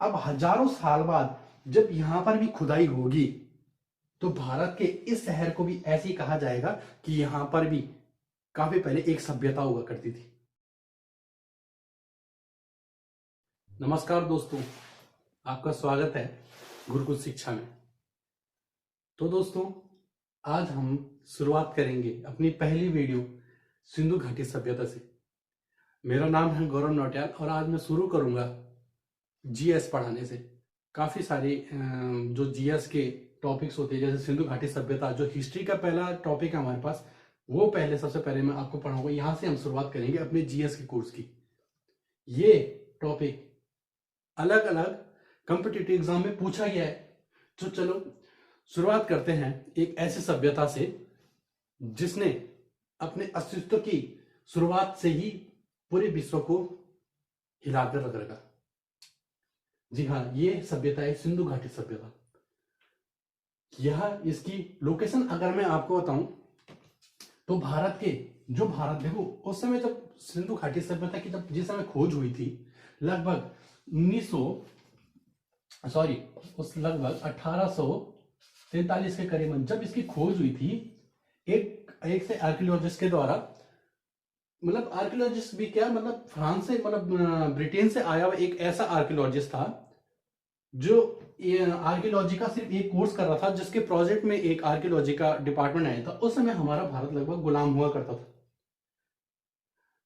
अब हजारों साल बाद जब यहां पर भी खुदाई होगी तो भारत के इस शहर को भी ऐसे ही कहा जाएगा कि यहां पर भी काफी पहले एक सभ्यता हुआ करती थी। नमस्कार दोस्तों, आपका स्वागत है गुरुकुल शिक्षा में। तो दोस्तों, आज हम शुरुआत करेंगे अपनी पहली वीडियो सिंधु घाटी सभ्यता से। मेरा नाम है गौरव नौटियाल और आज मैं शुरू करूंगा जीएस पढ़ाने से। काफी सारे जो जीएस के टॉपिक्स होते हैं, जैसे सिंधु घाटी सभ्यता जो हिस्ट्री का पहला टॉपिक है हमारे पास, वो सबसे पहले मैं आपको पढ़ाऊंगा। यहाँ से हम शुरुआत करेंगे अपने जीएस के कोर्स की। ये टॉपिक अलग अलग कॉम्पिटिटिव एग्जाम में पूछा गया है। तो चलो शुरुआत करते हैं एक ऐसी सभ्यता से जिसने अपने अस्तित्व की शुरुआत से ही पूरे विश्व को हिलाकर रख रखा। जी हाँ, ये सभ्यता है सिंधु घाटी सभ्यता। यह इसकी लोकेशन अगर मैं आपको बताऊं तो भारत देखो, उस समय जब सिंधु घाटी सभ्यता की जिस समय खोज हुई थी, लगभग 1843 के करीबन जब इसकी खोज हुई थी, एक से आर्कियोलॉजिस्ट के द्वारा, मतलब आर्कियोलॉजिस्ट भी क्या, मतलब फ्रांस से, मतलब ब्रिटेन से आया हुआ एक ऐसा आर्कियोलॉजिस्ट था जो आर्कियोलॉजी का सिर्फ एक कोर्स कर रहा था, जिसके प्रोजेक्ट में एक आर्कियोलॉजी का डिपार्टमेंट आया था। उस समय हमारा भारत लगभग गुलाम हुआ करता था।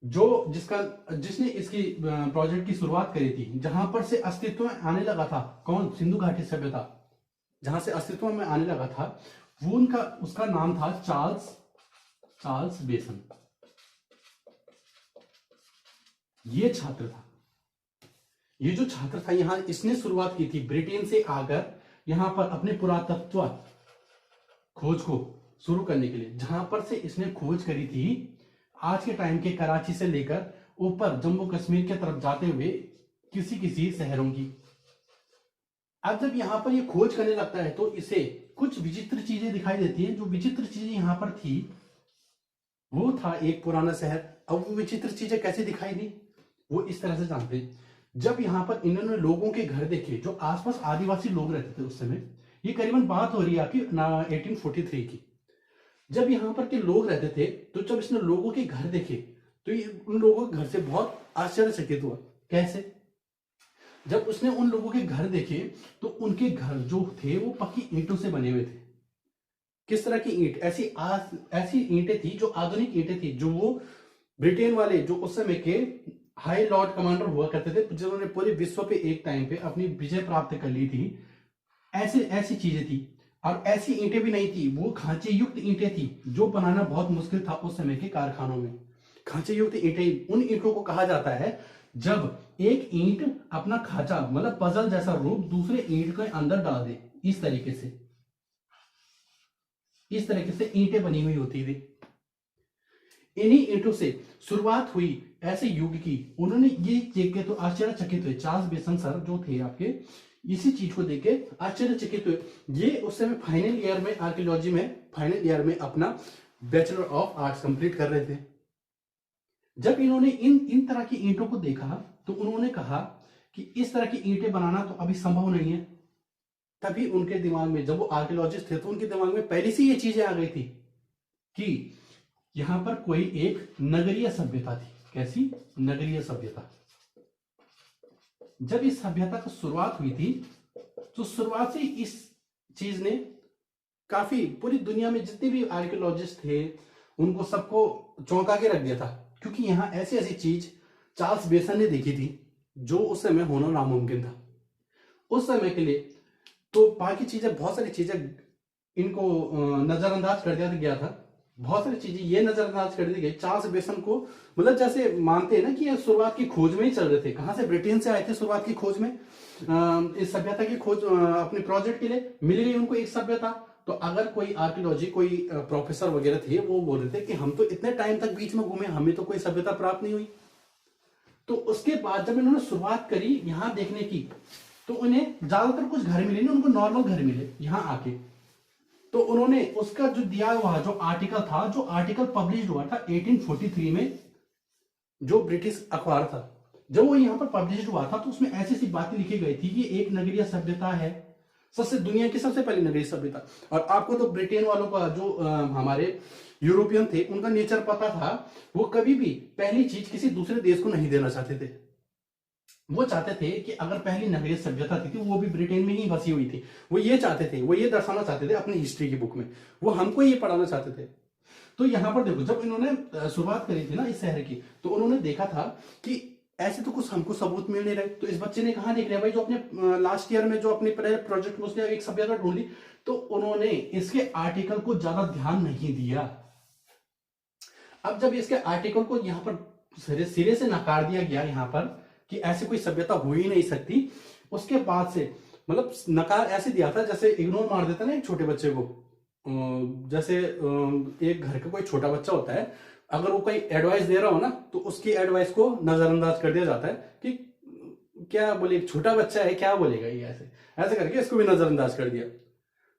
जिसने इसकी प्रोजेक्ट की शुरुआत करी थी, जहां पर से अस्तित्व में आने लगा था, कौन? सिंधु घाटी सभ्यता जहां से अस्तित्व में आने लगा था, वो उसका नाम था चार्ल्स बेसन। ये छात्र था, ये जो छात्र था, यहां इसने शुरुआत की थी ब्रिटेन से आकर यहां पर अपने पुरातत्व खोज को शुरू करने के लिए, जहां पर से इसने खोज करी थी आज के टाइम के कराची से लेकर ऊपर जम्मू कश्मीर की तरफ जाते हुए किसी शहरों की। अब जब यहां पर ये खोज करने लगता है तो इसे कुछ विचित्र चीजें दिखाई देती हैं। जो विचित्र चीजें यहां पर थी वो था एक पुराना शहर। अब वो विचित्र चीजें कैसे दिखाई दी, वो इस तरह से जानते हैं। जब यहाँ पर इन्होंने लोगों के घर देखे, जो आसपास आदिवासी लोग रहते थे उस समय, ये करीबन बात हो रही है आपकी 1843 की, जब यहाँ पर के लोग रहते थे, तो जब इसने लोगों के घर देखे तो ये उन लोगों के घर से बहुत आश्चर्यचकित हुआ। कैसे? जब उसने उन लोगों के घर देखे तो उनके घर जो थे वो पक्की ईंटों से बने हुए थे। किस तरह की ईंट? ऐसी ईंटें थी जो आधुनिक ईंटें थी, जो वो ब्रिटेन वाले जो उस समय के हाई लॉर्ड कमांडर हुआ करते थे, जिन्होंने पूरे विश्व पे एक टाइम पे अपनी विजय प्राप्त कर ली थी, ऐसी चीजें थी। और ऐसी ईंटें भी नहीं थी, वो खांचे युक्त ईंटें थी, जो बनाना बहुत मुश्किल था उस समय के कारखानों में। खांचे युक्त ईंटें, उन ईंटों को कहा जाता है जब एक ईंट अपना खांचा, मतलब पजल जैसा रूप दूसरे ईंट के अंदर डाल दे। इस तरीके से ईंटें बनी हुई होती थी। इन्हीं ईंटों से शुरुआत हुई ऐसे युग की। उन्होंने ये देख के तो आश्चर्यचकित हुए, चार्ल्स बेसन सर जो थे आपके, इसी चीज को देख के आश्चर्यचकित हुए। ये उस समय फाइनल ईयर में, आर्कियोलॉजी में फाइनल ईयर में अपना बैचलर ऑफ आर्ट्स कंप्लीट कर रहे थे। जब इन्होंने इन तरह की ईंटों को देखा तो उन्होंने कहा कि इस तरह की ईंटें बनाना तो अभी संभव नहीं है। तभी उनके दिमाग में, जब वो आर्कियोलॉजिस्ट थे, तो उनके दिमाग में पहले से ये चीजें आ गई थी कि यहां पर कोई एक नगरीय सभ्यता थी। कैसी? नगरीय सभ्यता। जब इस सभ्यता की शुरुआत हुई थी तो शुरुआत से इस चीज ने काफी पूरी दुनिया में जितने भी आर्कियोलॉजिस्ट थे उनको सबको चौंका के रख दिया था, क्योंकि यहां ऐसी चीज चार्ल्स बेसन ने देखी थी जो उस समय होना नामुमकिन था उस समय के लिए। तो बाकी चीजें, बहुत सारी चीजें इनको नजरअंदाज कर दिया गया था। बहुत सारी चीजें ये नजरअंदाज कर दी गई चार्ल्स बेसन को, मतलब जैसे मानते हैं ना कि ये शुरुआत की खोज में ही चल रहे थे। कहां से? ब्रिटेन से आए थे शुरुआत की खोज में, इस सभ्यता की खोज अपने प्रोजेक्ट के लिए मिल गई उनको एक सभ्यता। तो अगर कोई आर्कियोलॉजी, कोई प्रोफेसर वगैरह थे, वो बोल रहे थे कि हम तो इतने टाइम तक बीच में घूमे, हमें तो कोई सभ्यता प्राप्त नहीं हुई। तो उसके बाद जब इन्होंने शुरुआत करी यहां देखने की, तो उन्हें ज्यादातर कुछ घर मिले नहीं, उनको नॉर्मल घर मिले यहां आके। तो उन्होंने उसका जो दिया हुआ जो आर्टिकल पब्लिश हुआ था 1843 में, जो ब्रिटिश अखबार था, जब वो यहाँ पर पब्लिश हुआ था तो उसमें ऐसी सी बातें लिखी गई थी कि एक नगरीय सभ्यता है, सबसे दुनिया की सबसे पहली नगरीय सभ्यता। और आपको तो ब्रिटेन वालों का जो हमारे यूरोपियन थे उनका नेचर पता था, वो कभी भी पहली चीज किसी दूसरे देश को नहीं देना चाहते थे। वो चाहते थे कि अगर पहली नगरीय सभ्यता थी वो भी ब्रिटेन में ही बसी हुई थी। वो ये चाहते थे, वो ये दर्शाना चाहते थे अपनी हिस्ट्री की बुक में, वो हमको ये पढ़ाना चाहते थे। तो यहां पर देखो, जब इन्होंने शुरुआत करी थी ना इस शहर की, तो उन्होंने देखा था कि ऐसे तो कुछ हमको सबूत मिल नहीं रहे। तो इस बच्चे ने कहा देख लिया भाई, जो अपने लास्ट ईयर में जो अपने प्रोजेक्ट में उसने एक सभ्यता ढूंढ ली, तो उन्होंने इसके आर्टिकल को ज्यादा ध्यान नहीं दिया। अब जब इसके आर्टिकल को यहाँ पर सिरे से नकार दिया गया यहाँ पर कि ऐसी कोई सभ्यता हो ही नहीं सकती, उसके बाद से मतलब नकार ऐसे दिया था जैसे इग्नोर मार देता ना एक छोटे बच्चे को। जैसे एक घर का कोई छोटा बच्चा होता है, अगर वो कोई एडवाइस दे रहा हो ना तो उसकी एडवाइस को नजरअंदाज कर दिया जाता है कि क्या बोले, छोटा बच्चा है क्या बोलेगा ये, ऐसे ऐसे करके इसको भी नजरअंदाज कर दिया।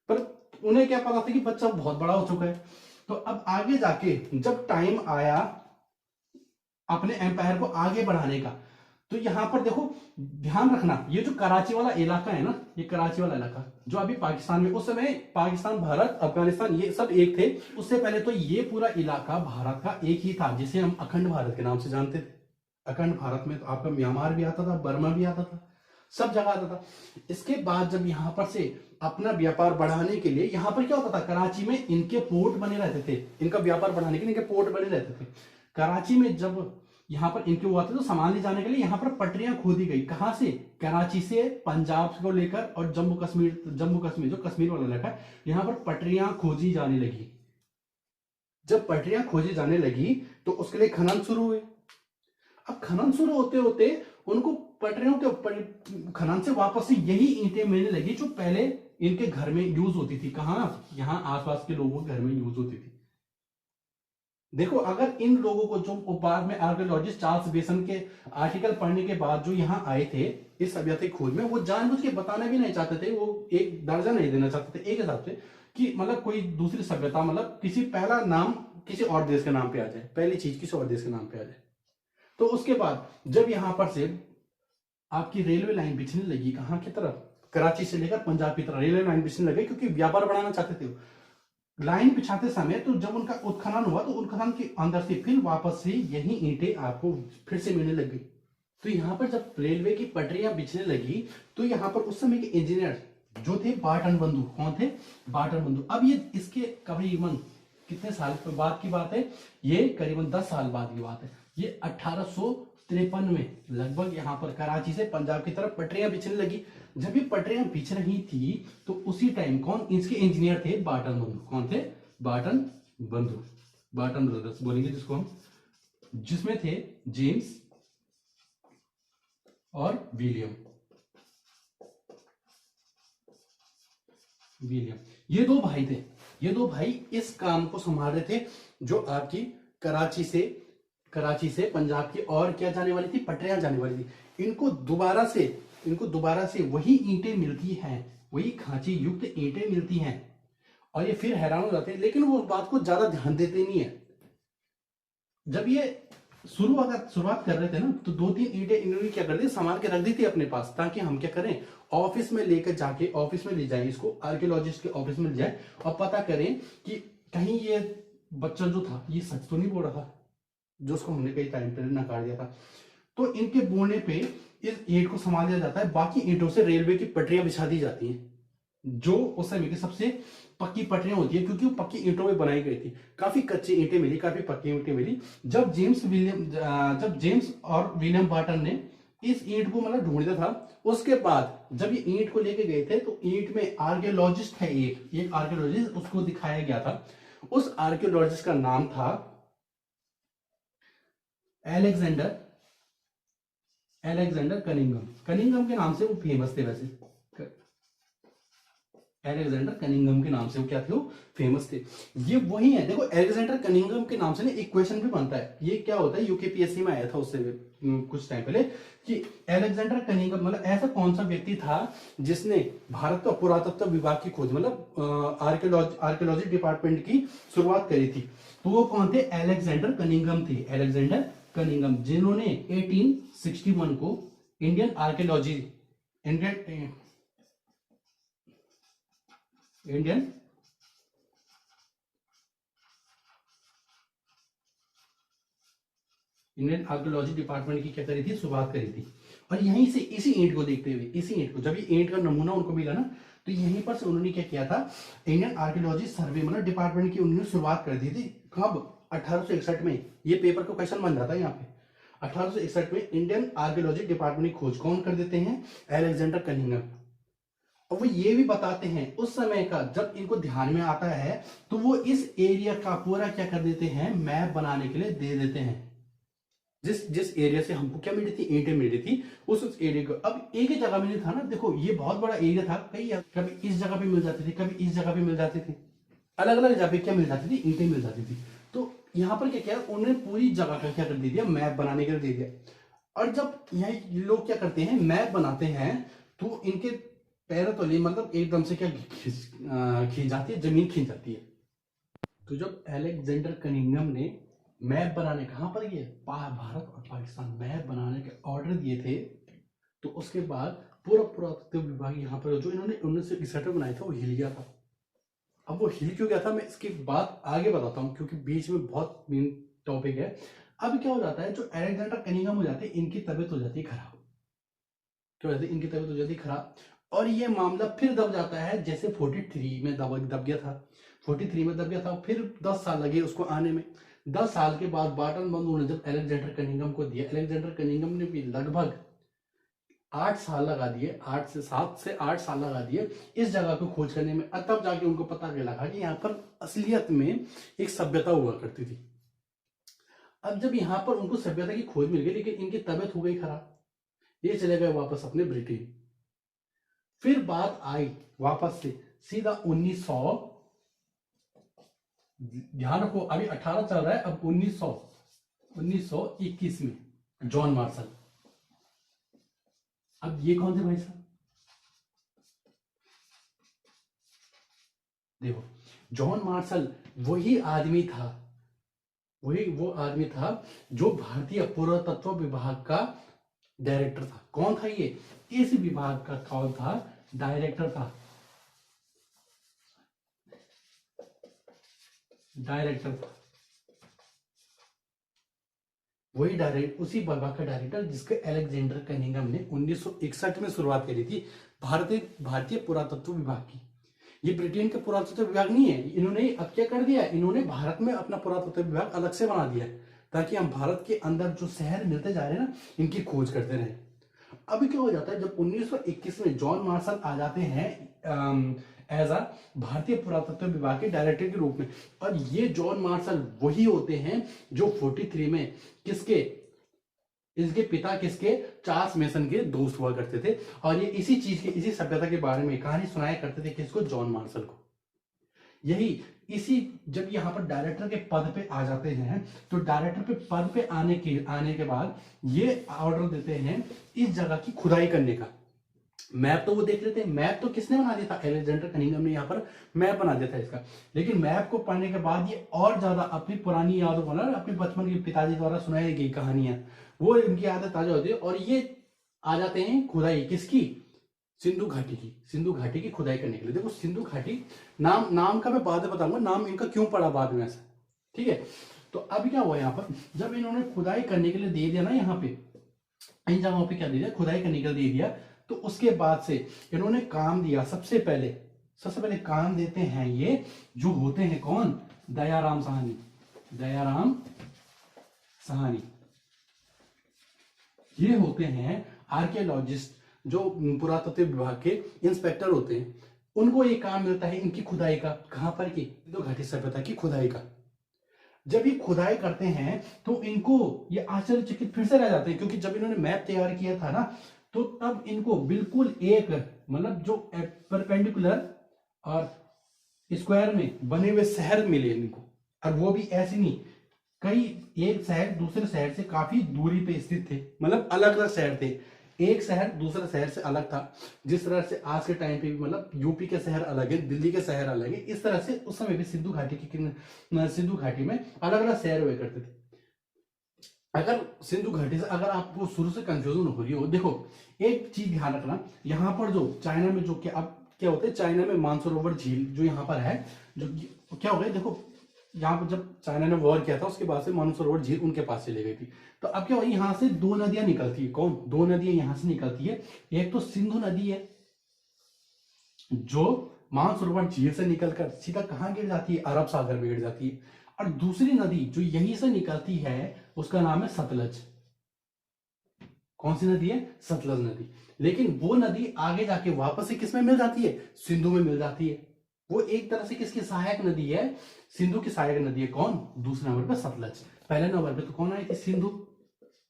पर उन्हें क्या पता था कि बच्चा बहुत बड़ा हो चुका है। तो अब आगे जाके जब टाइम आया अपने एम्पायर को आगे बढ़ाने का, तो यहां पर देखो ध्यान रखना, ये जो कराची वाला इलाका है ना, ये कराची वाला इलाका जो अभी पाकिस्तान में, उस समय पाकिस्तान, भारत, अफगानिस्तान ये सब एक थे। उससे पहले तो ये पूरा इलाका भारत का एक ही था, जिसे हम अखंड भारत के नाम से जानते थे। अखंड भारत में तो आपका म्यांमार भी आता था, बर्मा भी आता था, सब जगह आता था। इसके बाद जब यहाँ पर से अपना व्यापार बढ़ाने के लिए, यहाँ पर क्या होता था, कराची में इनके पोर्ट बने रहते थे, इनका व्यापार बढ़ाने के लिए इनके पोर्ट बने रहते थे। कराची में जब यहाँ पर इनके हुआ थे तो सामान ले जाने के लिए यहाँ पर पटरियां खोदी गई। कहां से, कराची से पंजाब को लेकर और जम्मू कश्मीर जो कश्मीर वाला इलाका है, यहाँ पर पटरियां खोजी जाने लगी। जब पटरियां खोजी जाने लगी तो उसके लिए खनन शुरू हुए। अब खनन शुरू होते होते उनको पटरियों के खनन से वापस से यही ईंटें मिलने लगी जो पहले इनके घर में यूज होती थी। कहां, यहाँ आसपास के लोगों के घर में यूज होती थी। देखो, अगर इन लोगों को जो बाद में आर्कियोलॉजिस्ट चार्ल्स बेसन के आर्टिकल पढ़ने के बाद जो यहाँ आए थे इस सभ्यता की खोज में, वो जानबूझ के बताना भी नहीं चाहते थे, वो एक दर्जा नहीं देना चाहते थे एक हिसाब से कि मतलब कोई दूसरी सभ्यता, मतलब किसी पहला नाम किसी और देश के नाम पे आ जाए, पहली चीज किसी और देश के नाम पे आ जाए। तो उसके बाद जब यहाँ पर से आपकी रेलवे लाइन बिछने लगी, कहाँ की तरफ, कराची से लेकर पंजाब की तरफ रेलवे लाइन बिछने लगी, क्योंकि व्यापार बढ़ाना चाहते थे। लाइन बिछाते समय तो जब उनका उत्खनन हुआ तो उत्खनन के अंदर से फिर वापस से यही ईंटें आपको फिर से मिलने लग गई। तो यहाँ पर जब रेलवे की पटरियां बिछने लगी तो यहाँ पर उस समय के इंजीनियर जो थे बार्टन बंधु, कौन थे, बार्टन बंधु। अब ये इसके करीबन कितने साल बाद की बात है, ये करीबन 10 साल बाद की बात है। ये 1853 में लगभग यहाँ पर कराची से पंजाब की तरफ पटरियां बिछने लगी। जब ये पटरियां बिछ रही थी तो उसी टाइम कौन इसके इंजीनियर थे, बार्टन बंधु। कौन थे, बार्टन बंधु, बार्टन ब्रदर्स बोलेंगे जिसको हम, जिसमें थे जेम्स और विलियम। ये दो भाई थे, ये दो भाई इस काम को संभाल रहे थे जो आपकी कराची से पंजाब की और क्या जाने वाली थी, पटरियां जाने वाली थी। इनको दोबारा से वही ईंटें मिलती हैं, वही खांची युक्त ईंटें मिलती हैं और ये फिर हैरान हो जाते हैं, लेकिन वो उस बात को ज्यादा ध्यान देते नहीं है। जब ये शुरुआत कर रहे थे ना तो 2-3 ईंटें इन्होंने क्या कर दी, संभाल के रख दी थी अपने पास, ताकि हम क्या करें, ऑफिस में लेकर जाके ऑफिस में ले जाए, इसको आर्कियोलॉजिस्ट के ऑफिस में ले जाए और पता करें कि कहीं ये बच्चा जो था ये सच तो नहीं बोल रहा था, जो उसको हमने कई टाइम पहले नकार दिया था। तो इनके बोलने पे इस ईंट को संभाल दिया जाता है, बाकी ईंटों से रेलवे की पटरियां बिछा दी जाती हैं, जो उस समय की सबसे पक्की पटरियां होती है, क्योंकि वो पक्की ईंटों में बनाई गई थी। काफी कच्ची ईंटें मिली, काफी पक्की ईंटें मिली। जब जेम्स और विलियम बार्टन ने इस ईंट को मतलब ढूंढा था, उसके बाद जब ये ईंट को लेके गए थे तो ईंट में आर्कियोलॉजिस्ट है एक आर्कियोलॉजिस्ट, उसको दिखाया गया था। उस आर्कियोलॉजिस्ट का नाम था एलेक्जेंडर कनिंगम के नाम से वो फेमस थे। वैसे एलेक्जेंडर कनिंगम के नाम से वो क्या थे, वो फेमस थे। ये वही है, देखो एलेक्जेंडर कनिंगम के नाम से ना एक क्वेश्चन भी बनता है। ये क्या होता है, यूकेपीएससी में आया था उससे कुछ टाइम पहले कि एलेक्जेंडर कनिंगम मतलब ऐसा कौन सा व्यक्ति था जिसने भारत का पुरातत्व विभाग की खोज, मतलब आर्कियोलॉजी डिपार्टमेंट की शुरुआत करी थी। तो वो कौन थे, एलेक्जेंडर कनिंगम थे, एलेक्जेंडर कनिंघम, जिन्होंने 1861 को Indian archaeology Indian archaeology department की क्या करी थी, शुरुआत करी थी। और यहीं से इसी ईंट को देखते हुए, इसी ईंट को, जब ये ईंट का नमूना उनको मिला ना, तो यहीं पर से उन्होंने क्या किया था, इंडियन आर्कियोलॉजी सर्वे मतलब डिपार्टमेंट की उन्होंने शुरुआत कर दी थी। कब? 1861 में। ये पेपर का क्वेश्चन बन जाता है यहाँ पे। 1861 में इंडियन आर्कियोलॉजी डिपार्टमेंट की खोज कौन कर देते हैं? Alexander Cunningham. और वो ये भी बताते हैं उस समय का, जब इनको ध्यान में आता है तो वो इस एरिया का पूरा क्या कर देते हैं, मैप बनाने के लिए दे देते हैं। जिस जिस एरिया से हमको क्या मिली थी, ईंटें मिली थी, उस एरिया को अब एक ही जगह मिली था ना। देखो ये बहुत बड़ा एरिया था, कभी इस जगह पे मिल जाती थी, कभी इस जगह पे मिल जाती थी, अलग अलग जगह पे क्या मिल जाती थी, ईंटें मिल जाती थी। तो यहाँ पर क्या किया उन्होंने, पूरी जगह का क्या कर दिया, मैप बनाने के लिए दे दिया। और जब यहाँ लोग क्या करते हैं, मैप बनाते हैं, तो इनके पैरों तले मतलब एकदम से क्या खींच जाती है, जमीन खींच जाती है। तो जब अलेक्जेंडर कनिंघम ने मैप बनाने, कहां पर ये भारत और पाकिस्तान मैप बनाने के ऑर्डर दिए थे, तो उसके बाद पूरा पुरातत्व विभाग यहाँ पर जो इन्होंने 1961 में बनाया था वो हिल गया था। अब वो हिल क्यों गया था, मैं इसकी बात आगे बताता हूँ, क्योंकि बीच में बहुत मेन टॉपिक है। अब क्या हो जाता है, जो अलेक्जेंडर कनिंघम हो जाते हैं, इनकी तबीयत हो जाती है खराब। क्या हो जाती है, इनकी तबीयत हो जाती है खराब, और ये मामला फिर दब जाता है, जैसे 43 में दब गया था। 43 में दब गया था, फिर 10 साल लगे उसको आने में। 10 साल के बाद बाटन बंधुओं ने जब अलेक्जेंडर कनिंघम को दिया, अलेक्जेंडर कनिंघम ने भी लगभग 8 साल लगा दिए, 7 से 8 साल लगा दिए इस जगह को खोज करने में। तब जाके उनको पता लगा कि यहाँ पर असलियत में एक सभ्यता हुआ करती थी। अब जब यहाँ पर उनको सभ्यता की खोज मिल गई, लेकिन इनकी तबीयत हो गई खराब, ये चले गए वापस अपने ब्रिटेन। फिर बात आई वापस से सीधा 1900, ध्यान रखो अभी 18 चल रहा है, अब 1921 में जॉन मार्शल। अब ये कौन थे भाई साहब, देखो जॉन मार्शल वो आदमी था जो भारतीय पुरातत्व विभाग का डायरेक्टर था। कौन था ये, इस विभाग का कौन था, डायरेक्टर था। वही डायरेक्टर, उसी विभाग का डायरेक्टर जिसके अलेक्जेंडर कनिंघम ने 1961 में शुरुआत करी थी भारतीय पुरातत्व विभाग की। ये ब्रिटेन का पुरातत्व विभाग नहीं है। इन्होंने अब क्या कर दिया, इन्होंने भारत में अपना पुरातत्व विभाग अलग से बना दिया, ताकि हम भारत के अंदर जो शहर मिलते जा रहे हैं ना, इनकी खोज करते रहे। अभी क्या हो जाता है, जब 1921 में जॉन मार्शल आ जाते हैं एज अ भारतीय पुरातत्व विभाग के डायरेक्टर के रूप में, और ये जॉन मार्शल वही होते हैं जो 43 में इसके पिता चार्ल्स मेसन के दोस्त हुआ करते थे, और ये इसी चीज के, इसी सभ्यता के बारे में कहानी सुनाया करते थे, किसको, जॉन मार्शल को। जब यहाँ पर डायरेक्टर के पद पे आ जाते हैं, तो डायरेक्टर पे पद पे आने के बाद ये ऑर्डर देते हैं इस जगह की खुदाई करने का। मैप तो वो देख लेते हैं, मैप तो किसने बना दिया था, अलेक्जेंडर कनिंघम ने यहाँ पर मैप बना दिया था इसका। लेकिन मैप को पढ़ने के बाद ये और ज्यादा अपनी पुरानी यादों को ना, अपने बचपन के पिताजी द्वारा सुनाई गई कहानियां, वो इनकी आदत ताजा होती है, और ये आ जाते हैं खुदाई किसकी, सिंधु घाटी की खुदाई करने के लिए। देखो सिंधु घाटी नाम का मैं बाद में बताऊंगा, नाम इनका क्यों पड़ा बाद में ऐसा, ठीक है। तो अभी क्या हुआ यहाँ पर, जब इन्होंने खुदाई करने के लिए दे दिया ना, यहाँ पे इन जगहों पे क्या दे दिया, खुदाई करने के लिए दे दिया, तो उसके बाद से इन्होंने काम दिया। सबसे पहले काम देते हैं ये जो होते हैं कौन, दयाराम साहनी। ये होते हैं आर्कियोलॉजिस्ट, जो पुरातत्व विभाग के इंस्पेक्टर होते हैं। उनको ये काम मिलता है इनकी खुदाई का, कहां पर की, सिंधु घाटी सभ्यता की खुदाई का। जब ये खुदाई करते हैं तो इनको ये आश्चर्यचकित फिर से रह जाते हैं, क्योंकि जब इन्होंने मैप तैयार किया था ना, तो तब इनको बिल्कुल एक मतलब जो परपेंडिकुलर और स्क्वायर में बने हुए शहर मिले इनको, और वो भी ऐसे नहीं, कई एक शहर दूसरे शहर से काफी दूरी पे स्थित थे, मतलब अलग अलग शहर थे। एक शहर दूसरे शहर से अलग था, जिस तरह से आज के टाइम पे भी मतलब यूपी के शहर अलग है, दिल्ली के शहर अलग है, इस तरह से उस समय भी सिंधु घाटी में अलग अलग शहर हुए करते थे। अगर सिंधु घाटी से अगर आपको शुरू से कंफ्यूजन हो रही हो, देखो एक चीज ध्यान रखना, यहाँ पर जो चाइना में जो क्या अब क्या होता है, चाइना में मानसरोवर झील जो यहाँ पर है, जो क्या हो गया, देखो यहाँ पर जब चाइना ने वॉर किया था उसके बाद से मानसरोवर झील उनके पास चली गई थी। तो अब क्या हुआ, यहाँ से दो नदियां निकलती है, कौन दो नदियां यहाँ से निकलती है, एक तो सिंधु नदी है जो मानसरोवर झील से निकलकर सीधा कहाँ गिर जाती है, अरब सागर में गिर जाती है, और दूसरी नदी जो यहीं से निकलती है उसका नाम है सतलज। कौन सी नदी है, सतलज नदी। लेकिन वो नदी आगे जाके वापस से किसमें मिल जाती है, सिंधु में मिल जाती है। वो एक तरह से किसकी सहायक नदी है, सिंधु की सहायक नदी है। कौन, दूसरे नंबर पे सतलज, पहले नंबर पे तो कौन आई थी, सिंधु।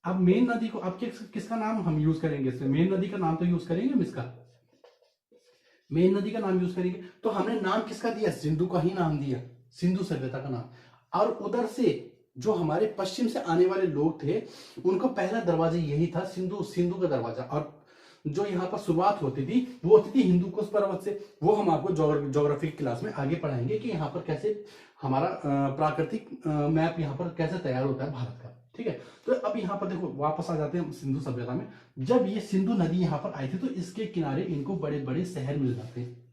अब मेन नदी को अब किसका नाम हम यूज करेंगे, इसमें मेन नदी का नाम तो यूज करेंगे हम, इसका मेन नदी का नाम यूज करेंगे। तो हमने नाम किसका दिया, सिंधु का ही नाम दिया, सिंधु सभ्यता का नाम। और उधर से जो हमारे पश्चिम से आने वाले लोग थे उनको पहला दरवाजा यही था, सिंधु का दरवाजा। और जो यहाँ पर शुरुआत होती थी वो होती थी हिंदू कुश पर्वत से। वो हम आपको ज्योग्राफी क्लास में आगे पढ़ाएंगे कि यहाँ पर कैसे हमारा प्राकृतिक मैप यहाँ पर कैसे तैयार होता है भारत का, ठीक है। तो अब यहाँ पर देखो वापस आ जाते हैं सिंधु सभ्यता में। जब ये सिंधु नदी यहाँ पर आई थी तो इसके किनारे इनको बड़े बड़े शहर मिल जाते हैं।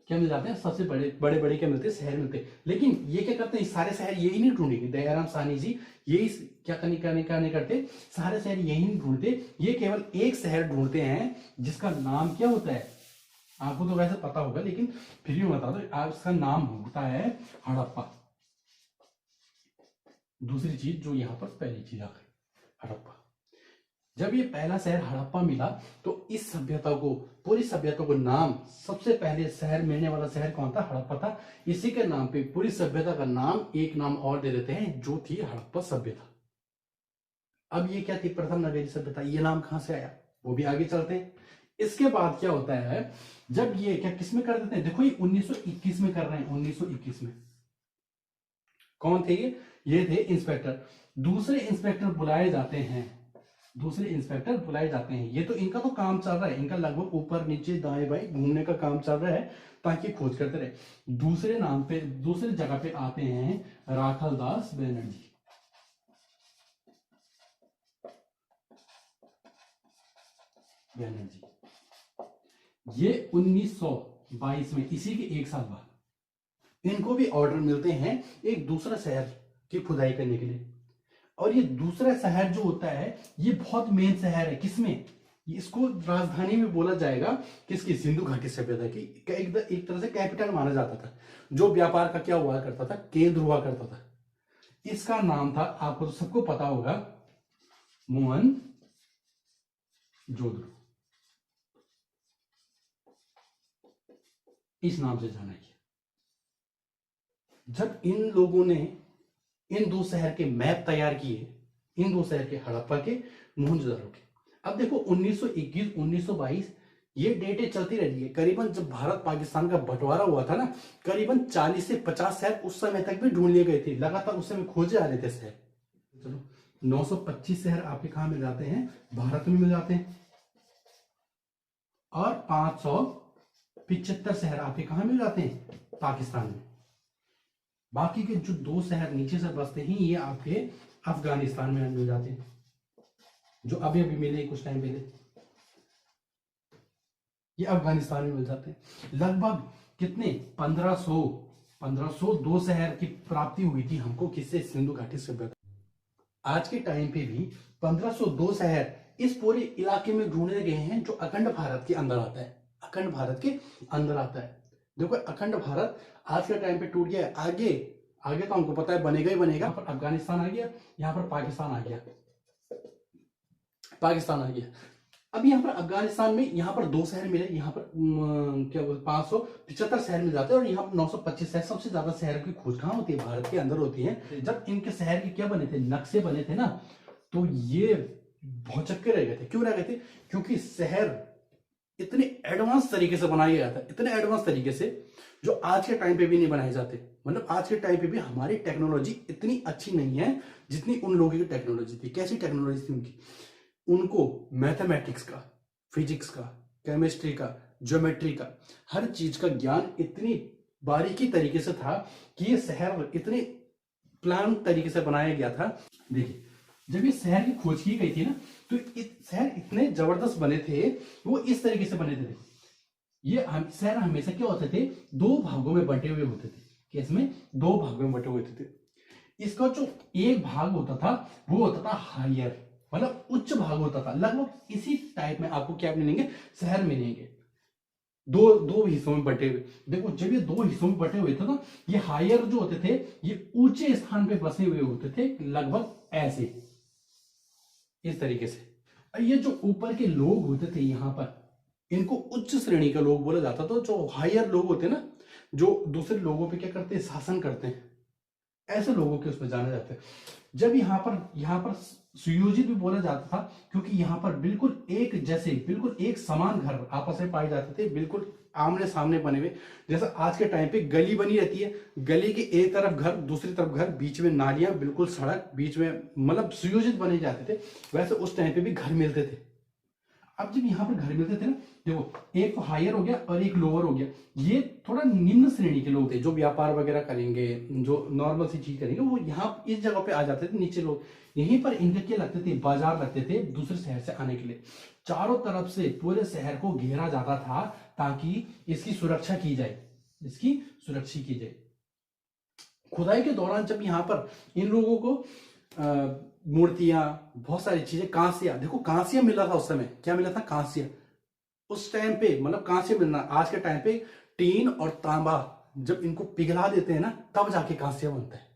क्या मिल जाते हैं, सबसे बड़े बड़े क्या मिलते हैं, शहर मिलते हैं। लेकिन ये क्या करते हैं, सारे शहर यही नहीं ढूंढेंगे, दयाराम साहनी जी यही क्या करने करते, सारे शहर यही नहीं ढूंढते, ये केवल एक शहर ढूंढते हैं जिसका नाम क्या होता है, आपको तो वैसे पता होगा लेकिन फिर भी बता दो, आप इसका नाम होता है हड़प्पा। दूसरी चीज जो यहाँ पर पहली चीज आ गई, हड़प्पा। जब ये पहला शहर हड़प्पा मिला तो इस सभ्यता को, पूरी सभ्यता को नाम, सबसे पहले शहर मिलने वाला शहर कौन था, हड़प्पा था। इसी के नाम पे पूरी सभ्यता का नाम, एक नाम और दे देते हैं जो थी हड़प्पा सभ्यता। अब ये क्या थी, प्रथम नगरीय सभ्यता, ये नाम कहां से आया वो भी आगे चलते हैं। इसके बाद क्या होता है, जब ये क्या किस में कर देते हैं, देखो ये 1921 में कर रहे हैं, 1921 में। कौन थे ये थे इंस्पेक्टर। दूसरे इंस्पेक्टर बुलाए जाते हैं, दूसरे इंस्पेक्टर बुलाए जाते हैं। ये तो इनका तो काम चल रहा है, इनका लगभग ऊपर नीचे दाएं बाएं घूमने का काम चल रहा है ताकि खोज करते रहे। दूसरे नाम पे, दूसरे जगह पे आते हैं राखलदास बनर्जी। बनर्जी ये 1922 में, इसी के एक साल बाद इनको भी ऑर्डर मिलते हैं एक दूसरा शहर की खुदाई करने के लिए। और ये दूसरा शहर जो होता है ये बहुत मेन शहर है, किसमें, इसको राजधानी में बोला जाएगा, किसकी, सिंधु घाटी सभ्यता की। एक तरह से कैपिटल माना जाता था, जो व्यापार का क्या हुआ करता था, केंद्र हुआ करता था। इसका नाम था, आपको तो सबको पता होगा, मोहन जोदड़ो, इस नाम से जाना गया। जब इन लोगों ने इन दो शहर के मैप तैयार किए, इन दो शहर के, हड़प्पा के, मोहनजोदड़ो के। अब देखो 1921 1922 ये डेटें चलती रही है। करीबन जब भारत पाकिस्तान का बंटवारा हुआ था ना, करीबन 40 से 50 शहर उस समय तक भी ढूंढ लिए गए थे, लगातार उस समय खोजे आ रहे थे शहर। चलो 925 शहर आपके कहां मिल जाते हैं, भारत में मिल जाते हैं। और 575 शहर आपके कहां मिल जाते हैं, पाकिस्तान में। बाकी के जो दो शहर नीचे से बसते हैं ये आपके अफगानिस्तान में मिल जाते हैं, जो अभी अभी मिले कुछ टाइम पहले, ये अफगानिस्तान में मिल जाते हैं। लगभग कितने, 1502 शहर की प्राप्ति हुई थी हमको, किससे, सिंधु घाटी सभ्यता। आज के टाइम पे भी 1502 शहर इस पूरे इलाके में ढूंढे गए हैं जो अखंड भारत के अंदर आता है, अखंड भारत के अंदर आता है। देखो अखंड भारत आज के टाइम पे टूट गया है, आगे आगे तो हमको पता है बनेगा ही बनेगा। यहाँ पर अफगानिस्तान आ गया, यहाँ पर पाकिस्तान आ गया, पाकिस्तान आ गया। अब यहाँ पर अफगानिस्तान में यहाँ पर दो शहर मिले, यहाँ पर क्या 575 शहर मिल जाते हैं, और यहाँ पर 925 शहर। सबसे ज्यादा शहर की खोज कहाँ होती है, भारत के अंदर होती है। जब इनके शहर के क्या बने थे, नक्शे बने थे ना, तो ये भौचक्के रह गए थे। क्यों रह गए थे, क्योंकि शहर इतने एडवांस तरीके से बनाया गया था, इतने एडवांस तरीके से जो आज के टाइम पे भी नहीं बनाए जाते। मतलब आज के टाइम पे भी हमारी टेक्नोलॉजी इतनी अच्छी नहीं है जितनी उन लोगों की टेक्नोलॉजी थी। कैसी टेक्नोलॉजी थी उनकी, उनको मैथमेटिक्स का, फिजिक्स का, केमिस्ट्री का, ज्योमेट्री का, हर चीज का ज्ञान इतनी बारीकी तरीके से था कि ये शहर इतने प्लान तरीके से बनाया गया था। देखिए जब ये शहर की खोज की गई थी ना, तो शहर इतने जबरदस्त बने थे, वो इस तरीके से बने थे। ये शहर हमेशा क्या होते थे, दो भागों में बंटे हुए होते थे। किसमें? दो भागों में बंटे हुए थे। इसका जो एक भाग होता था वो होता था हायर, मतलब उच्च भाग होता था। लगभग इसी टाइप में आपको क्या मिलेंगे, शहर मिलेंगे, दो दो हिस्सों में बटे हुए। देखो जब ये दो हिस्सों में बटे हुए थे ना, ये हायर जो होते थे ये ऊंचे स्थान पे बसे हुए होते थे, लगभग ऐसे, इस तरीके से। ये जो ऊपर के लोग होते थे यहाँ पर, इनको उच्च श्रेणी के लोग बोला जाता था। जो हायर लोग होते हैं ना, जो दूसरे लोगों पे क्या करते हैं, शासन करते हैं, ऐसे लोगों के उसमें जाने जाते हैं। जब यहाँ पर सुयोजित भी बोला जाता था, क्योंकि यहाँ पर बिल्कुल एक जैसे, बिल्कुल एक समान घर आपस में पाए जाते थे, बिल्कुल आमने सामने बने हुए। जैसा आज के टाइम पे गली बनी रहती है, गली के एक तरफ घर, दूसरी तरफ घर, बीच में नालियां, बिल्कुल सड़क, बीच में मतलब सुयोजित बने जाते थे, वैसे उस टाइम पे भी घर मिलते थे। अब जब यहाँ पर घर मिलते थे ना, देखो एक तो हायर हो गया और एक लोअर हो गया। ये थोड़ा निम्न श्रेणी के लोग थे, जो व्यापार वगैरह करेंगे, जो नॉर्मल सी चीज करेंगे, वो यहाँ इस जगह पे आ जाते थे, नीचे लोग। यहीं पर इनके क्या लगते थे, बाजार लगते थे दूसरे शहर से आने के लिए। चारों तरफ से पूरे शहर को घेरा जाता था ताकि इसकी सुरक्षा की जाए, इसकी सुरक्षा की जाए। खुदाई के दौरान जब यहाँ पर इन लोगों को मूर्तियां, बहुत सारी चीजें, कांसिया, देखो कांसिया मिला था उस समय, क्या मिला था, कांसिया। उस टाइम पे मतलब कांस्य मिलना, आज के टाइम पे टीन और तांबा जब इनको पिघला देते हैं ना, तब जाके कांस्य बनता है।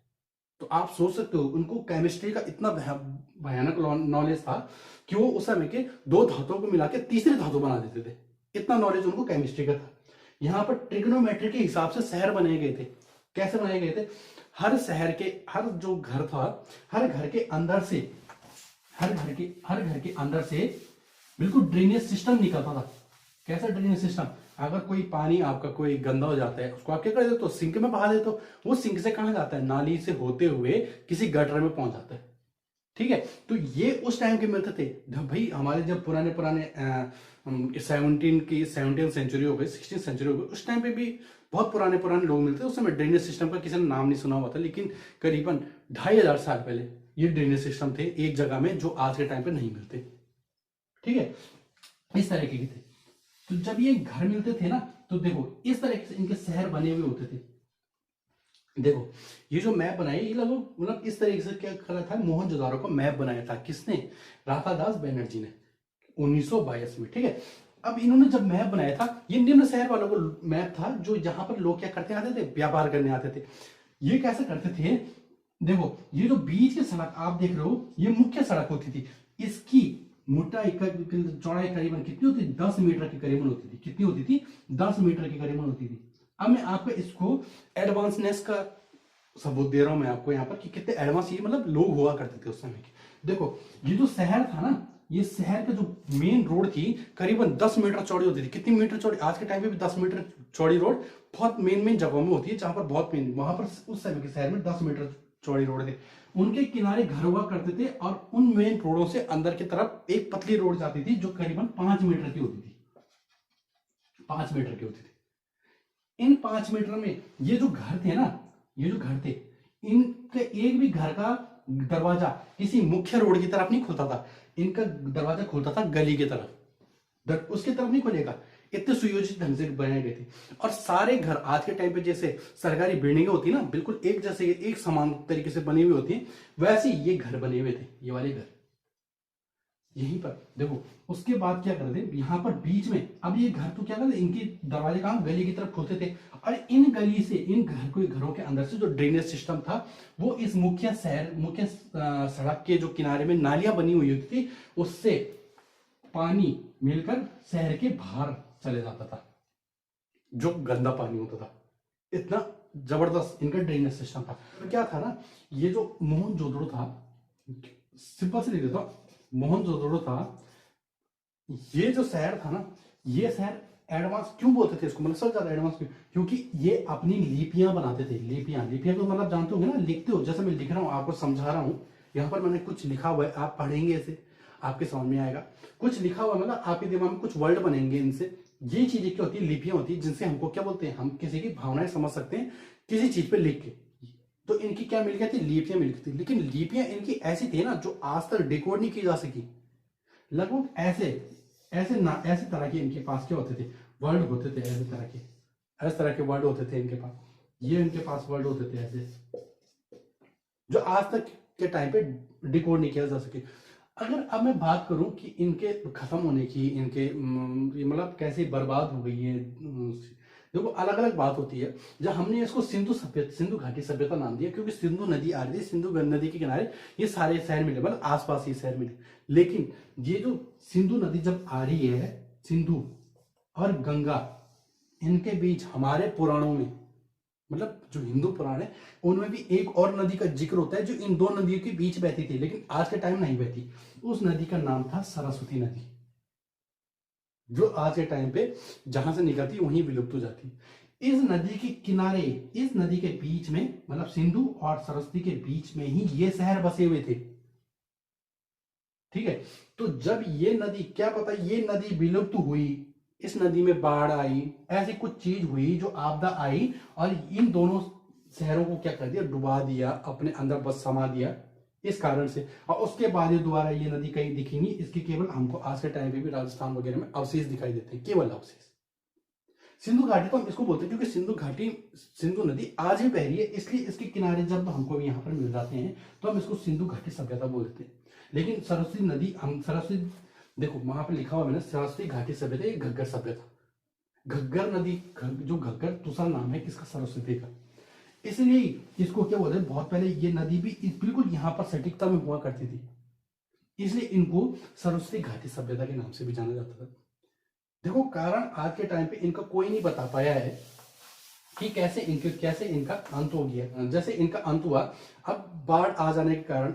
तो आप सोच सकते हो उनको केमिस्ट्री का इतना भयानक नॉलेज था कि वो उस समय के दो धातुओं को मिला के तीसरे धातु बना देते थे। इतना नॉलेज उनको केमिस्ट्री का था। यहाँ पर ट्रिग्नोमेट्री के हिसाब से शहर बनाए गए थे। कैसे बनाए गए थे? हर शहर के, हर जो घर था, हर घर के अंदर से, हर घर के अंदर से बिल्कुल ड्रेनेज सिस्टम निकलता था। कैसा ड्रेनेज सिस्टम? अगर कोई पानी आपका कोई गंदा हो जाता है, उसको आप क्या कर देते हो, सिंक में बहा देते हो। वो सिंक से कहां जाता है, नाली से होते हुए किसी गटर में पहुंच जाता है। ठीक है, तो ये उस टाइम के मिलते थे भाई। हमारे जब पुराने 17th सेंचुरी हो गई, 16th सेंचुरी हो गई, उस टाइम पे भी बहुत पुराने लोग मिलते थे। उस समय ड्रेनेज सिस्टम का किसी ने नाम नहीं सुना हुआ था, लेकिन करीबन 2500 साल पहले ये ड्रेनेज सिस्टम थे एक जगह में, जो आज के टाइम पे नहीं मिलते। ठीक है, इस तरह के थे। तो जब ये घर मिलते थे ना, तो देखो इस तरह से इनके शहर बने हुए होते थे। देखो ये जो मैप बनाई, ये लगभग मतलब इस तरीके से क्या करा था, मोहनजोदारो का मैप बनाया था। किसने? राधादास बनर्जी ने 1922 में। ठीक है, अब इन्होंने जब मैप बनाया था, ये निम्न शहर वालों को मैप था, जो जहां पर लोग क्या करते आते थे, व्यापार करने आते थे। ये कैसे करते थे? देखो ये जो बीच की सड़क आप देख रहे हो, ये मुख्य सड़क होती थी। इसकी मोटाई चौड़ाई करीबन कितनी होती थी? 10 मीटर के करीबन होती थी। कितनी होती थी? 10 मीटर के करीबन होती थी। अब मैं आपको इसको एडवांसनेस का सबूत दे रहा हूं मैं आपको यहाँ पर, कि कितने एडवांस ये मतलब लोग हुआ करते थे उस समय के। देखो ये जो शहर था ना, ये शहर का जो मेन रोड थी करीबन 10 मीटर चौड़ी होती थी। कितनी मीटर चौड़ी? आज के टाइम पे भी 10 मीटर चौड़ी रोड बहुत मेन जगहों में होती है, जहां पर बहुत मेन, वहां पर उस समय के शहर में 10 मीटर चौड़ी रोड थी। उनके किनारे घर हुआ करते थे, और उन मेन रोडों से अंदर की तरफ एक पतली रोड जाती थी, जो करीबन 5 मीटर की होती थी। 5 मीटर की होती थी। इन 5 मीटर में ये जो घर थे ना, ये जो घर थे, इनके एक भी घर का दरवाजा किसी मुख्य रोड की तरफ नहीं खुलता था। इनका दरवाजा खुलता था गली की तरफ, उसकी तरफ नहीं खुलेगा। इतने सुयोजित ढंग से बनाए गए थे। और सारे घर आज के टाइम पे जैसे सरकारी बिल्डिंगें होती है ना, बिल्कुल एक जैसे, एक समान तरीके से बनी हुई होती है, वैसे ये घर बने हुए थे, ये वाले घर। यहीं पर देखो, उसके बाद क्या करते, यहाँ पर बीच में, अब ये घर तो क्या करते, इनके दरवाजे कहाँ, गली की तरफ खुलते थे। और इन गली से, इन घरों के अंदर से जो ड्रेनेज सिस्टम था, वो इस मुख्य सड़क के जो किनारे में नालियां बनी हुई होती थी, उससे पानी मिलकर शहर के बाहर चले जाता था, जो गंदा पानी होता था। इतना जबरदस्त इनका ड्रेनेज सिस्टम था। तो क्या था ना, ये जो मोहनजोदड़ो था, सिंपल से लिख देता हूं, मोहनजोदड़ो था, ये जो शहर था ना, ये शहर एडवांस क्यों बोलते थे इसको, मतलब सबसे ज्यादा एडवांस क्यों? क्योंकि ये अपनी लिपियां बनाते थे। लिपियां तो मतलब जानते होंगे ना, लिखते हो, जैसे मैं लिख रहा हूं, आपको समझा रहा हूं। यहाँ पर मैंने कुछ लिखा हुआ है, आप पढ़ेंगे इसे, आपके समझ में आएगा। कुछ लिखा हुआ मतलब आपके दिमाग में कुछ वर्ड बनेंगे इनसे। ये चीजें क्या होती है, लिपियां होती है, जिनसे हमको क्या बोलते हैं, हम किसी की भावनाएं समझ सकते हैं किसी चीज पे लिख के। तो इनकी क्या मिल गई थी, लिपियां मिल गई थी। लेकिन लिपियां इनकी ऐसी थी ना जो आज तक डिकोड नहीं की जा सकी। लगभग ऐसे ऐसे ना ऐसे तरह के इनके पास क्या होते थे, वर्ड होते थे, ऐसे तरह के वर्ड होते थे इनके पास। ये इनके पास वर्ड होते थे ऐसे, जो आज तक के टाइम पे डिकोड नहीं किया जा सके। अगर अब मैं बात करूं कि इनके खत्म होने की, इनके मतलब कैसे बर्बाद हो गई है, देखो अलग अलग बात होती है। जब हमने इसको सिंधु घाटी सभ्यता नाम दिया, क्योंकि सिंधु नदी आ रही थी, सिंधु नदी के किनारे ये सारे शहर मिले, मतलब आसपास ये शहर मिले। लेकिन ये जो सिंधु नदी जब आ रही है, सिंधु और गंगा, इनके बीच हमारे पुराणों में, मतलब जो हिंदू पुराण है उनमें भी एक और नदी का जिक्र होता है जो इन दो नदियों के बीच बहती थी, लेकिन आज के टाइम नहीं बहती। उस नदी का नाम था सरस्वती नदी, जो आज के टाइम पे जहां से निकलती वहीं विलुप्त हो जाती। इस नदी के किनारे, इस नदी के बीच में, मतलब सिंधु और सरस्वती के बीच में ही ये शहर बसे हुए थे। ठीक है, तो जब ये नदी, क्या पता ये नदी विलुप्त हुई, इस नदी में बाढ़ आई, ऐसी कुछ चीज हुई जो आपदा आई और इन दोनों शहरों को क्या कर दिया, डुबा दिया, अपने अंदर बस समा दिया इस कारण से। और उसके बाद ये दोबारा ये नदी कहीं दिखेंगी, इसकी केवल हमको आज के टाइम पे भी राजस्थान वगैरह में अवशेष दिखाई देते हैं, केवल अवशेष। सिंधु घाटी तो हम इसको बोलते हैं क्योंकि सिंधु घाटी, सिंधु नदी आज भी बह रही है, इसलिए इसके किनारे जब हमको यहाँ पर मिल जाते हैं तो हम इसको सिंधु घाटी सभ्यता बोलते हैं। लेकिन सरस्वती नदी, हम सरस्वती, देखो वहां पर लिखा हुआ मैंने, सरस्वती घाटी सभ्यता, ये घग्गर सभ्यता। घग्गर नदी, जो घग्गर दूसरा नाम है किसका, सरस्वती का, इसलिए इसको क्या बोलते हैं, बहुत पहले ये नदी भी बिल्कुल यहाँ पर सटीकता में हुआ करती थी, इसलिए इनको सरस्वती घाटी सभ्यता के नाम से भी जाना जाता था। देखो कारण आज के टाइम पे इनका कोई नहीं बता पाया है कि कैसे इनका अंत हो गया। जैसे इनका अंत हुआ, अब बाढ़ आ जाने के कारण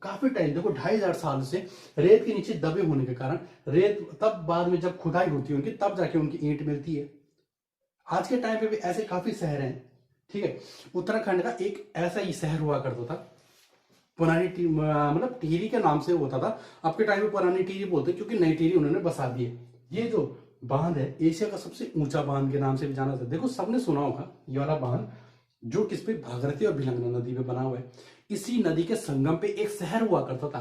काफी टाइम, देखो 2500 साल से रेत के नीचे दबे होने के कारण, रेत तब बाद में जब खुदाई होती है उनकी, तब जाके उनकी ईंट मिलती है। आज के टाइम पे भी ऐसे काफी शहर हैं। ठीक है, उत्तराखंड का एक ऐसा ही शहर हुआ करता था, पुरानी मतलब टिहरी के नाम से होता था। आपके टाइम में पुरानी टिहरी बोलते क्योंकि नई टिहरी उन्होंने बसा दी है। ये जो बांध है एशिया का सबसे ऊंचा बांध के नाम से भी जाना जाता है। देखो सबने सुना होगा ये वाला बांध, जो किस पे, भागीरथी और भिलंगना नदी पे बना हुआ है। इसी नदी के संगम पे एक शहर हुआ करता था,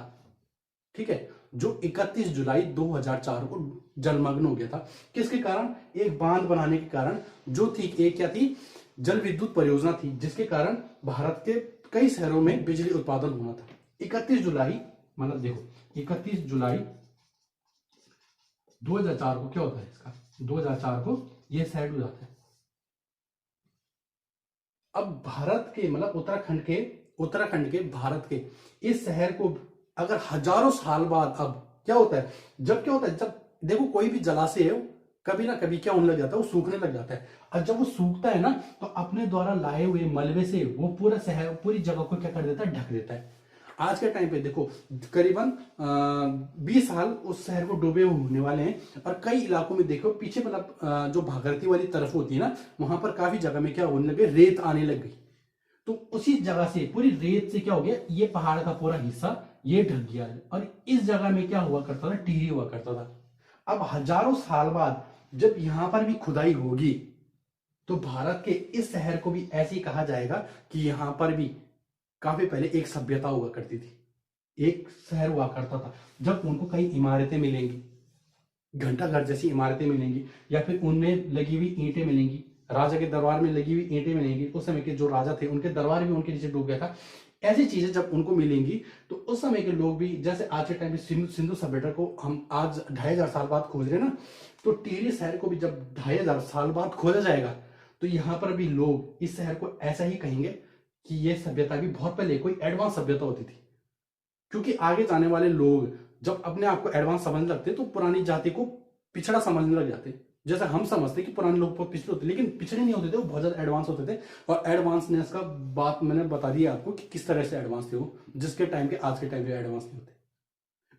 ठीक है, जो 31 जुलाई 2004 को जलमग्न हो गया था। किसके कारण, एक बांध बनाने के कारण, जो थी एक क्या थी, जल विद्युत परियोजना थी, जिसके कारण भारत के कई शहरों में बिजली उत्पादन होना था। 31 जुलाई, मतलब देखो 31 जुलाई 2004 को क्या होता है इसका, 2004 को यह सेट हो जाता है। अब भारत के, मतलब उत्तराखंड के भारत के इस शहर को अगर हजारों साल बाद, अब क्या होता है, जब देखो कोई भी जलाशय है कभी ना कभी क्या होने लग जाता है, वो सूखने लग जाता है। और जब वो सूखता है ना, तो अपने द्वारा लाए हुए मलबे से वो पूरा शहर, पूरी जगह को क्या कर देता है, ढक देता है। आज के टाइम पे देखो करीबन 20 साल उस शहर को डूबे होने वाले हैं। और कई इलाकों में देखो पीछे, मतलब जो भागीरथी वाली तरफ होती है ना, वहां पर काफी जगह में क्या होने लगे, रेत आने लग गई। तो उसी जगह से, पूरी रेत से क्या हो गया, ये पहाड़ का पूरा हिस्सा ये ढक गया है। और इस जगह में क्या हुआ करता था, टिहरी हुआ करता था। अब हजारों साल बाद जब यहां पर भी खुदाई होगी, तो भारत के इस शहर को भी ऐसे ही कहा जाएगा कि यहां पर भी काफी पहले एक सभ्यता हुआ करती थी, एक शहर हुआ करता था। जब उनको कई इमारतें मिलेंगी, घंटा घर जैसी इमारतें मिलेंगी, या फिर उनमें लगी हुई ईंटें मिलेंगी, राजा के दरबार में लगी हुई ईंटें मिलेंगी। उस समय के जो राजा थे उनके दरबार भी उनके नीचे डूब गया था। ऐसी चीजें जब उनको मिलेंगी, तो उस समय के लोग भी, जैसे आज के टाइम में सिंधु सभ्यता को हम आज 2500 साल बाद खोज रहे हैं ना, तो टिहरी शहर को भी जब 2500 साल बाद खोजा जाएगा, तो यहाँ पर भी लोग इस शहर को ऐसा ही कहेंगे कि ये सभ्यता भी बहुत पहले कोई एडवांस सभ्यता होती थी। क्योंकि आगे जाने वाले लोग जब अपने आप को एडवांस समझने लगते तो पुरानी जाति को पिछड़ा समझने लग जाते। जैसे हम समझते कि पुराने लोग बहुत पिछड़े होते, लेकिन पिछड़े नहीं होते थे, वो बहुत ज्यादा एडवांस होते थे। और एडवांसनेस का बात मैंने बता दी आपको कि किस तरह से एडवांस थे वो, जिसके टाइम के आज के टाइम पे एडवांस नहीं होते।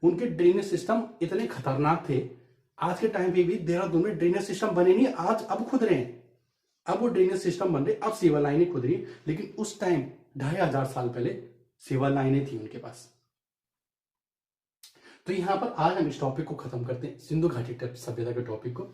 उनके ड्रेनेज सिस्टम इतने खतरनाक थे, आज के टाइम पे भी देहरादून में ड्रेनेज सिस्टम बने नहीं, आज अब खुद रहे हैं। अब वो ड्रेनेज सिस्टम बन रहे, अब सेवा लाइनें खुद रही, लेकिन उस टाइम 2500 साल पहले सेवा लाइनें थी उनके पास। तो यहां पर आज हम इस टॉपिक को खत्म करते हैं, सिंधु घाटी सभ्यता के टॉपिक को।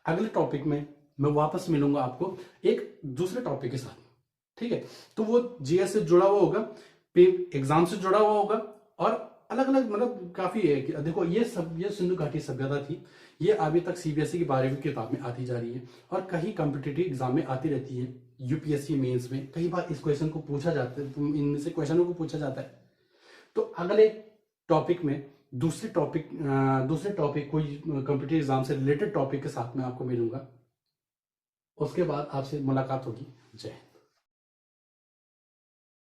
अगले टॉपिक में मैं वापस मिलूंगा आपको एक दूसरे टॉपिक के साथ। ठीक है। तो वो जीएस से जुड़ा हुआ होगा, एग्जाम से जुड़ा हुआ होगा, और अलग अलग मतलब काफी है कि देखो ये सब, ये सिंधु घाटी सभ्यता थी, ये अभी तक सीबीएसई की 12वीं किताब में आती जा रही है और कहीं कॉम्पिटिटिव एग्जाम में आती रहती है। यूपीएससी मेंस में कई बार इस क्वेश्चन को पूछा जाता है, इनमें से क्वेश्चनों को पूछा जाता है। तो अगले टॉपिक में दूसरे टॉपिक कोई कॉम्पिटिटिव एग्जाम से रिलेटेड टॉपिक के साथ में आपको मिलूंगा। उसके बाद आपसे मुलाकात होगी। जय हिंद।